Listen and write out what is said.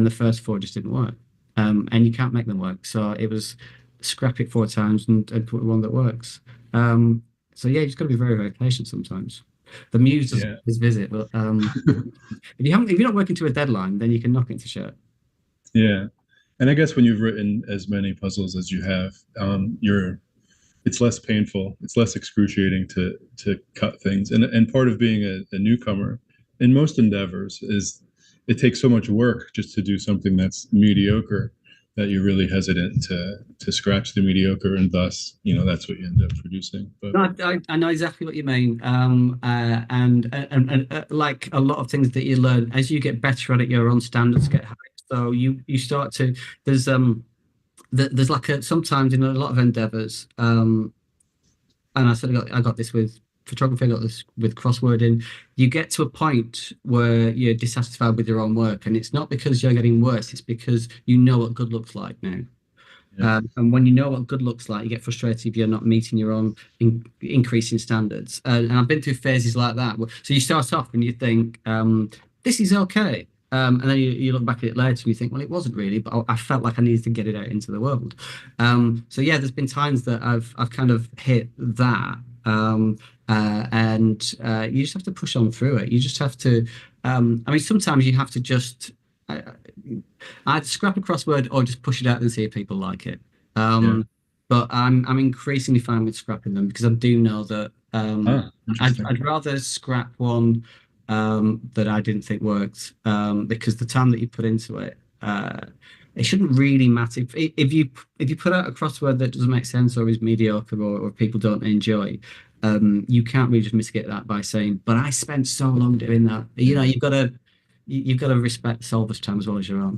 and the first four just didn't work. And you can't make them work. So it was scrap it four times and put one that works. So yeah, you just got to be very, very patient sometimes. The muse doesn't Yeah. always visit, but if you're not working to a deadline, then you can knock it to shit. Yeah. And I guess when you've written as many puzzles as you have, it's less painful, it's less excruciating to cut things. And part of being a newcomer in most endeavors is it takes so much work just to do something that's mediocre that you're really hesitant to scratch the mediocre, and thus, that's what you end up producing. But No, I know exactly what you mean. Like a lot of things that you learn as you get better at it, your own standards get higher. So you start to there's there's like a sometimes in a lot of endeavors, and I got this with photography, I got this with crosswording. You get to a point where you're dissatisfied with your own work, and it's not because you're getting worse, it's because you know what good looks like now. yeah, And when you know what good looks like, you get frustrated if you're not meeting your own increasing standards. And I've been through phases like that. So you start off and you think, this is okay. And then you look back at it later and you think, well, it wasn't really, but I felt like I needed to get it out into the world. So yeah, there's been times that I've kind of hit that. And you just have to push on through it. You just have to, I mean, sometimes you have to just, I, I'd scrap a crossword or just push it out and see if people like it. yeah. But I'm increasingly fine with scrapping them because I do know that Ah, interesting. I'd rather scrap one that I didn't think worked because the time that you put into it, it shouldn't really matter if you put out a crossword that doesn't make sense or is mediocre or people don't enjoy. You can't really just mitigate that by saying, "But I spent so long doing that." Yeah. You've got to respect the solver's time as well as your own.